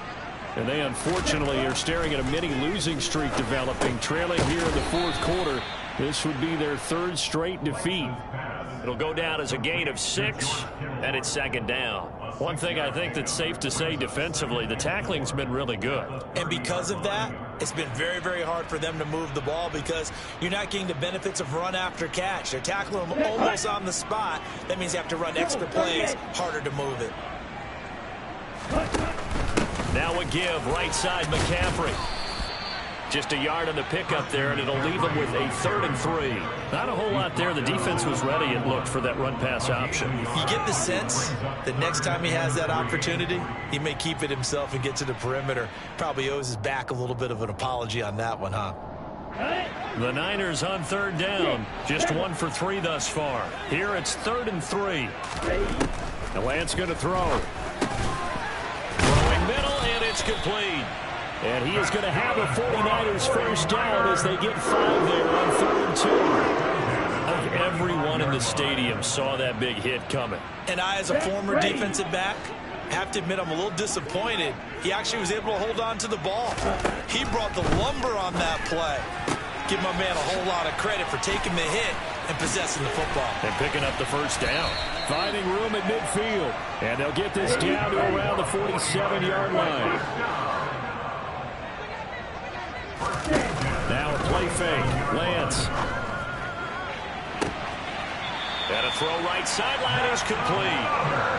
Speaker 2: And they unfortunately are staring at a mini losing streak developing, trailing here in the fourth quarter. This would be their 3rd straight defeat. It'll go down as a gain of 6, and it's 2nd down. One thing I think that's safe to say defensively, the tackling's been really good.
Speaker 4: And because of that, it's been very, very hard for them to move the ball because you're not getting the benefits of run after catch. They're tackling them almost on the spot. That means they have to run extra plays, harder to move it.
Speaker 2: Now a give, right side McCaffrey. Just a yard on the pickup there, and it'll leave them with a 3rd and 3. Not a whole lot there. The defense was ready, it looked, for that run-pass option.
Speaker 4: You get the sense that next time he has that opportunity, he may keep it himself and get to the perimeter. Probably owes his back a little bit of an apology on that one, huh?
Speaker 2: The Niners on 3rd down. Just 1 for 3 thus far. Here it's 3rd and 3. And Lance going to throw. Throwing middle, and it's complete. And he is going to have a 49ers first down as they get 5 there on 3rd and 2. I think everyone in the stadium saw that big hit coming.
Speaker 4: And I, as a former defensive back, have to admit I'm a little disappointed. He actually was able to hold on to the ball. He brought the lumber on that play. Give my man a whole lot of credit for taking the hit and possessing the football.
Speaker 2: And picking up the first down. Finding room at midfield. And they'll get this down to around the 47-yard line. Now a play fake. Lance. And a throw right sideline is complete.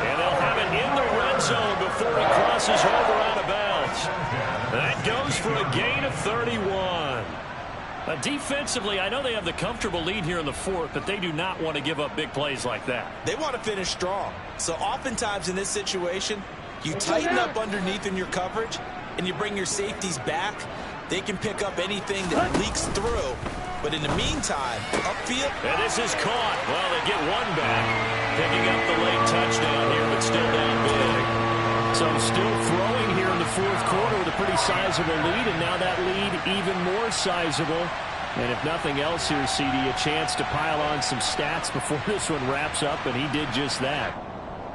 Speaker 2: And they'll have it in the red zone before he crosses over out of bounds. That goes for a gain of 31. Defensively, I know they have the comfortable lead here in the fourth, but they do not want to give up big plays like that.
Speaker 4: They want to finish strong. So oftentimes in this situation, you tighten up underneath in your coverage, and you bring your safeties back. They can pick up anything that leaks through. But in the meantime, upfield.
Speaker 2: And this is caught. Well, they get one back. Picking up the late touchdown here, but still down big. So still throwing here in the fourth quarter with a pretty sizable lead, and now that lead even more sizable. And if nothing else here, CD, a chance to pile on some stats before this one wraps up, and he did just that.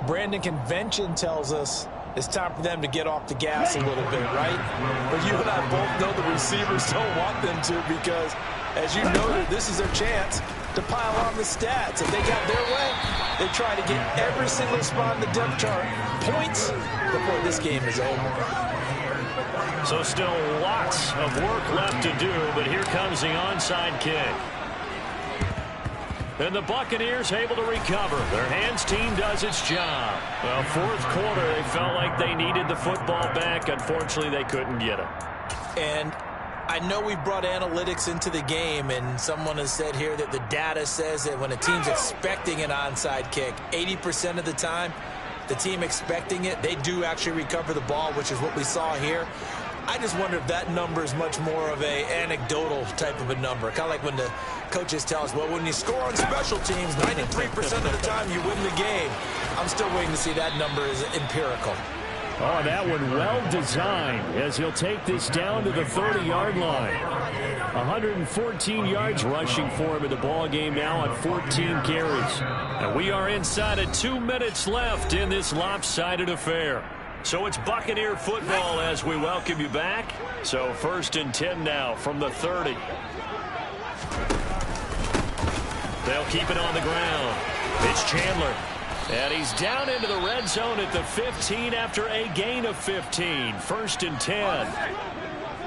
Speaker 4: Brandon, convention tells us it's time for them to get off the gas a little bit, right? But you and I both know the receivers don't want them to, because, as you noted, this is their chance to pile on the stats. If they got their way, they try to get every single spot in the depth chart points before this game is over.
Speaker 2: So still lots of work left to do, but here comes the onside kick. And the Buccaneers able to recover. Their hands team does its job. Well, fourth quarter, they felt like they needed the football back. Unfortunately, they couldn't get it.
Speaker 4: And I know we brought analytics into the game, and someone has said here that the data says that when a team's expecting an onside kick, 80% of the time, the team expecting it, they do actually recover the ball, which is what we saw here. I just wonder if that number is much more of a anecdotal type of a number. Kind of like when the coaches tell us, well, when you score on special teams, 93% of the time you win the game. I'm still waiting to see that number is empirical.
Speaker 2: Oh, that one well designed as he'll take this down to the 30-yard line. 114 yards rushing for him in the ball game now on 14 carries. And we are inside of 2 minutes left in this lopsided affair. So it's Buccaneer football as we welcome you back. So 1st and 10 now from the 30. They'll keep it on the ground. It's Chandler. And he's down into the red zone at the 15 after a gain of 15. 1st and 10.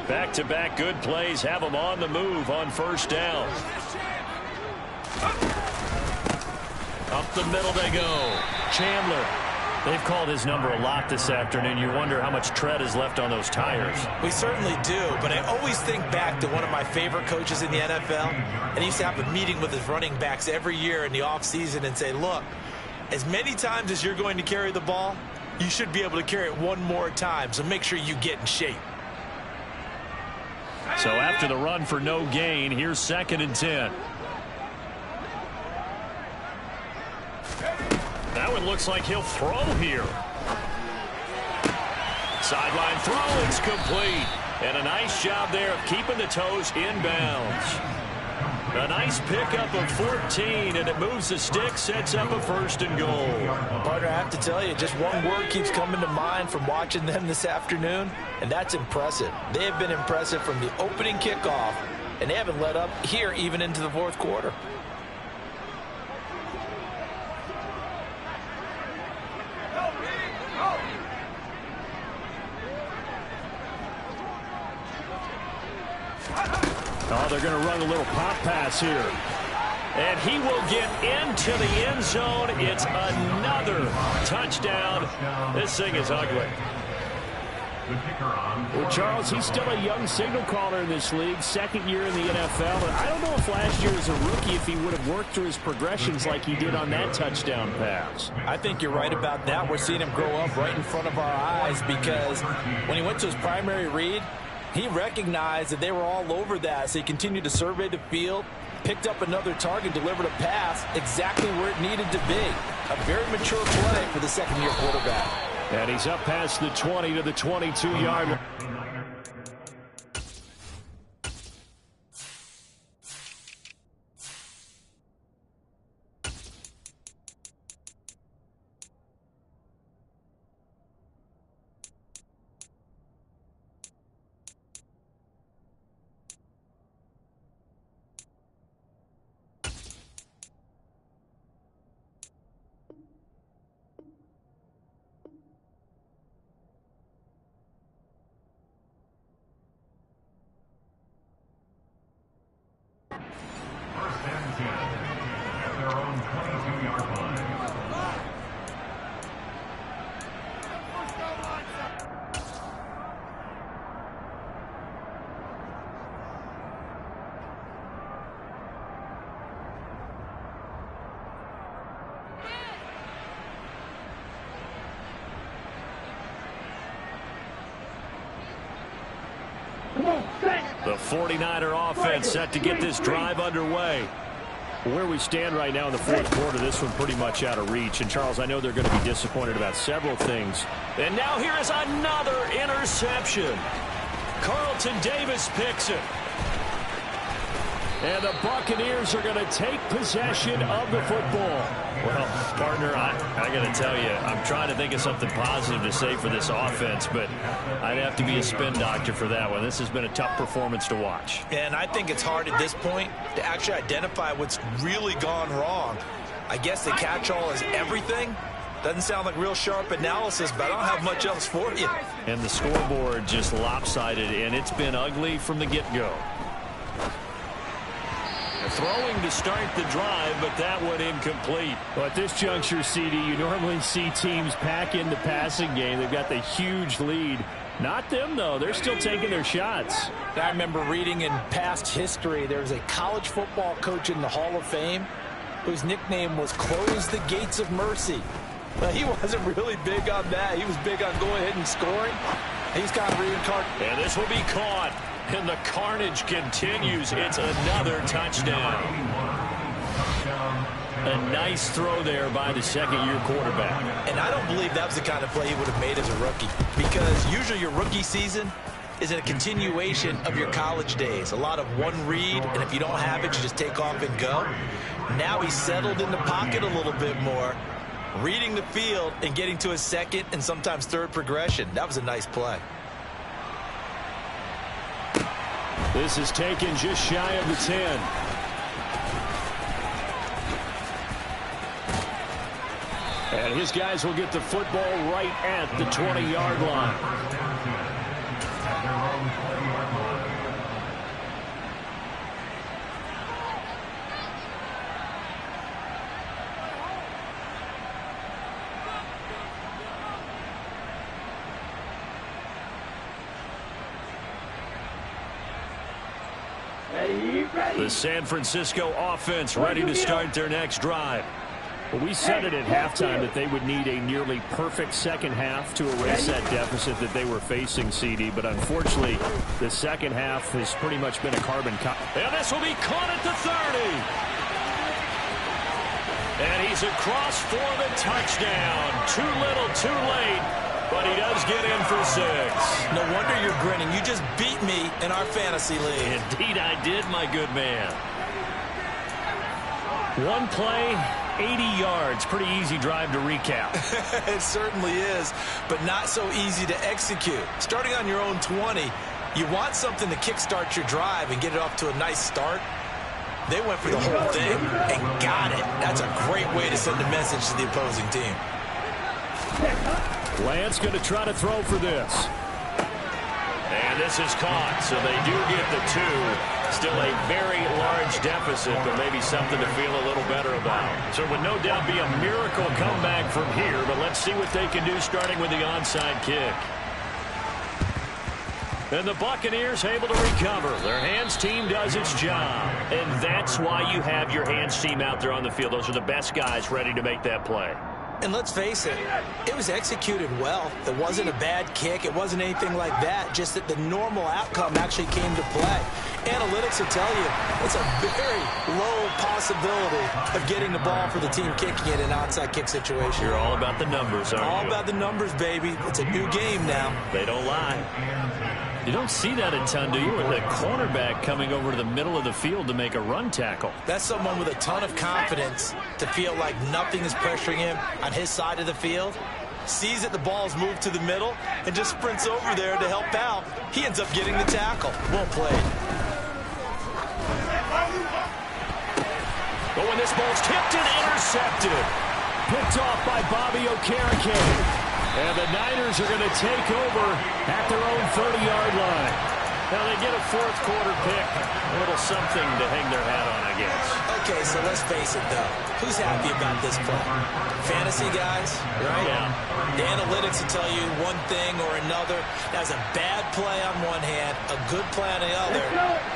Speaker 2: Back-to-back good plays have them on the move on 1st down. Up the middle they go. Chandler. They've called his number a lot this afternoon. You wonder how much tread is left on those tires.
Speaker 4: We certainly do, but I always think back to one of my favorite coaches in the NFL, and he used to have a meeting with his running backs every year in the offseason and say, look, as many times as you're going to carry the ball, you should be able to carry it one more time, so make sure you get in shape.
Speaker 2: So after the run for no gain, here's 2nd and 10. That one looks like he'll throw here. Sideline throw, it's complete. And a nice job there of keeping the toes inbounds. A nice pickup of 14, and it moves the stick, sets up a 1st and goal.
Speaker 4: Partner, I have to tell you, just one word keeps coming to mind from watching them this afternoon, and that's impressive. They have been impressive from the opening kickoff, and they haven't let up here even into the fourth quarter.
Speaker 2: Oh, they're going to run a little pop pass here. And he will get into the end zone. It's another touchdown. This thing is ugly. Well, Charles, he's still a young signal caller in this league, 2nd year in the NFL. But I don't know if last year as a rookie, if he would have worked through his progressions like he did on that touchdown pass.
Speaker 4: I think you're right about that. We're seeing him grow up right in front of our eyes, because when he went to his primary read, he recognized that they were all over that, so he continued to survey the field, picked up another target, delivered a pass exactly where it needed to be. A very mature play for the 2nd-year quarterback.
Speaker 2: And he's up past the 20 to the 22-yard line. The 49er offense set to get this drive underway. Where we stand right now in the fourth quarter, this one pretty much out of reach. And, Charles, I know they're going to be disappointed about several things. And now here is another interception. Carlton Davis picks it. And the Buccaneers are going to take possession of the football. Well, partner, I got to tell you, I'm trying to think of something positive to say for this offense, but I'd have to be a spin doctor for that one. This has been a tough performance to watch.
Speaker 4: And I think it's hard at this point to actually identify what's really gone wrong. I guess the catch-all is everything. Doesn't sound like real sharp analysis, but I don't have much else for you.
Speaker 2: And the scoreboard just lopsided, and it's been ugly from the get-go. Throwing to start the drive, but that one incomplete. Well, at this juncture, CD, you normally see teams pack in the passing game. They've got the huge lead. Not them, though. They're still taking their shots.
Speaker 4: I remember reading in past history, there was a college football coach in the Hall of Fame whose nickname was Close the Gates of Mercy. Well, he wasn't really big on that. He was big on going ahead and scoring. He's got reincarnated.
Speaker 2: And this will be caught. And the carnage continues. It's another touchdown. A nice throw there by the second-year quarterback.
Speaker 4: And I don't believe that was the kind of play he would have made as a rookie, because usually your rookie season is a continuation of your college days. A lot of one read, and if you don't have it, you just take off and go. Now he's settled in the pocket a little bit more, reading the field and getting to his second and sometimes third progression. That was a nice play.
Speaker 2: This is taken just shy of the 10. And his guys will get the football right at the 20-yard line. The San Francisco offense ready to start their next drive. Well, we said it at halftime that they would need a nearly perfect second half to erase that deficit that they were facing, CD. But unfortunately, the second half has pretty much been a carbon copy. And this will be caught at the 30. And he's across for the touchdown. Too little, too late. But he does get in for 6.
Speaker 4: No wonder you're grinning. You just beat me in our fantasy league.
Speaker 2: Indeed I did, my good man. One play, 80 yards. Pretty easy drive to recap.
Speaker 4: It certainly is, but not so easy to execute. Starting on your own 20, you want something to kickstart your drive and get it off to a nice start. They went for the whole thing and got it. That's a great way to send a message to the opposing team.
Speaker 2: Lance going to try to throw for this. And this is caught, so they do get the 2. Still a very large deficit, but maybe something to feel a little better about. So it would no doubt be a miracle comeback from here, but let's see what they can do starting with the onside kick. And the Buccaneers able to recover. Their hands team does its job. And that's why you have your hands team out there on the field. Those are the best guys ready to make that play.
Speaker 4: And let's face it, it was executed well. It wasn't a bad kick. It wasn't anything like that. Just that the normal outcome actually came to play. Analytics will tell you it's a very low possibility of getting the ball for the team kicking it in an onside kick situation.
Speaker 2: You're all about the numbers, aren't you?
Speaker 4: All about the numbers, baby. It's a new game now.
Speaker 2: They don't lie. You don't see that a ton, do you? With a cornerback coming over to the middle of the field to make a run tackle.
Speaker 4: That's someone with a ton of confidence to feel like nothing is pressuring him on his side of the field. Sees that the ball's moved to the middle and just sprints over there to help out. He ends up getting the tackle. Well played.
Speaker 2: Oh, and this ball's tipped and intercepted. Picked off by Bobby Okereke. And the Niners are going to take over at their own 30-yard line. Now they get a fourth quarter pick. A little something to hang their hat on, I guess.
Speaker 4: Okay, so let's face it, though. Who's happy about this play? Fantasy guys, right?
Speaker 2: Yeah.
Speaker 4: The analytics will tell you one thing or another. That's a bad play on one hand, a good play on the other,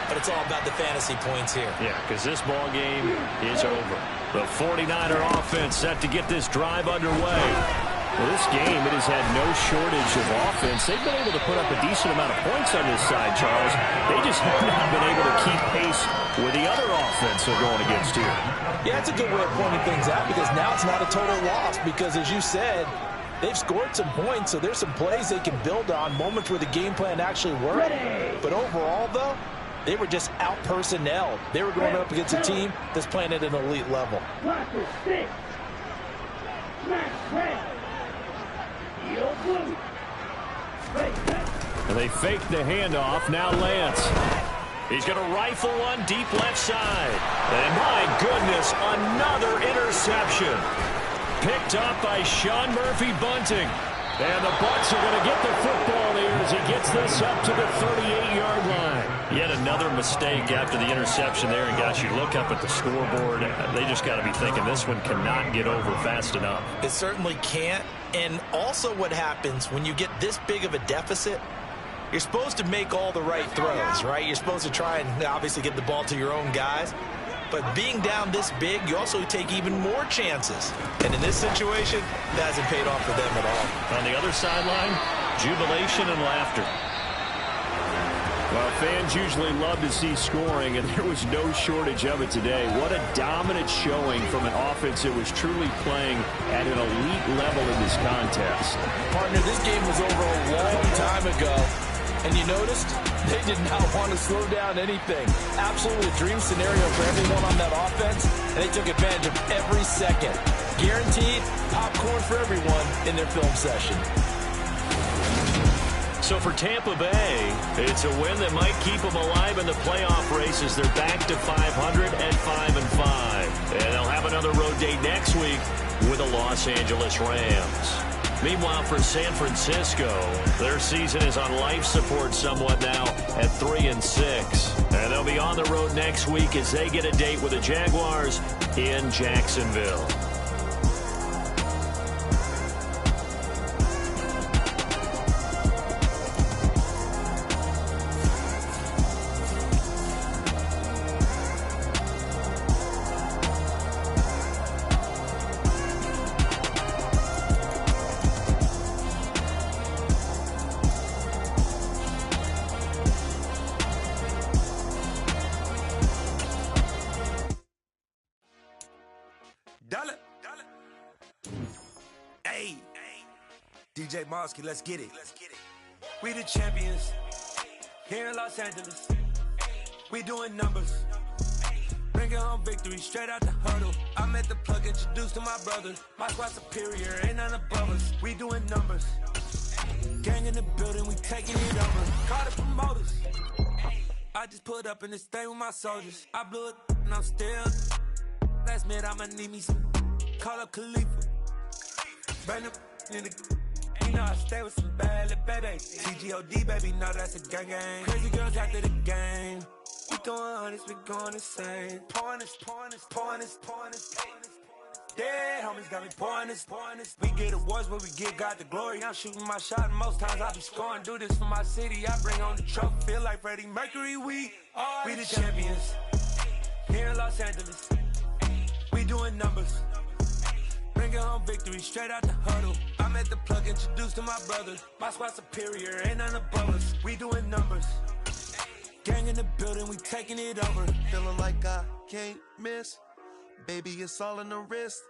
Speaker 4: but it's all about the fantasy points here.
Speaker 2: Yeah, because this ball game is over. The 49er offense set to get this drive underway. Well, this game, it has had no shortage of offense. They've been able to put up a decent amount of points on this side, Charles. They just have not been able to keep pace with the other offense they're going against here.
Speaker 4: Yeah, it's a good way of pointing things out because now it's not a total loss because, as you said, they've scored some points, so there's some plays they can build on, moments where the game plan actually worked. But overall, though, they were just out-personnelled. They were going up against a team that's playing at an elite level.
Speaker 2: And they fake the handoff. Now Lance. He's going to rifle one deep left side. And my goodness, another interception. Picked up by Sean Murphy-Bunting. And the Bucs are going to get the football here as he gets this up to the 38-yard line. Yet another mistake after the interception there. And, gosh, you look up at the scoreboard. They just got to be thinking this one cannot get over fast enough.
Speaker 4: It certainly can't. And also what happens when you get this big of a deficit, you're supposed to make all the right throws, right? You're supposed to try and obviously get the ball to your own guys. But being down this big, you also take even more chances. And in this situation, that hasn't paid off for them at all.
Speaker 2: On the other sideline, jubilation and laughter. Well, fans usually love to see scoring, and there was no shortage of it today. What a dominant showing from an offense that was truly playing at an elite level in this contest.
Speaker 4: Partner, this game was over a long time ago. And you noticed they did not want to slow down anything. Absolutely a dream scenario for everyone on that offense, and they took advantage of every second. Guaranteed popcorn for everyone in their film session.
Speaker 2: So for Tampa Bay, it's a win that might keep them alive in the playoff race as they're back to 500 and 5-5. And they'll have another road date next week with the Los Angeles Rams. Meanwhile, for San Francisco, their season is on life support somewhat now at 3-6. And they'll be on the road next week as they get a date with the Jaguars in Jacksonville.
Speaker 7: Hey, DJ Mosky, let's get it. We the champions here in Los Angeles. We doing numbers. Bringing home victory straight out the huddle. I'm at the plug, introduced to my brothers. My squad superior, ain't none above us. We doing numbers. Gang in the building, we taking it over. Call the promoters. I just put up in this thing with my soldiers. I blew it and I'm still. Last minute, I'ma need me some. Call up Khalifa. Brand new in the. You know I stay with some bad little baby. TGOD, baby, no, that's a gang gang. Crazy girls after the game. We going honest, we going insane. Pouring this. Dead homies got me pouring this. We get awards, but we give God the glory. I'm shooting my shot, and most times I be scoring. Do this for my city, I bring on the trophy. Feel like Freddie Mercury, we the champions. Here in Los Angeles, we doing numbers. Bringing home victory straight out the huddle. I'm at the plug, introduced to my brothers. My squad superior, ain't none above us. We doing numbers. Gang in the building, we taking it over.
Speaker 8: Feeling like I can't miss. Baby, it's all in the wrist.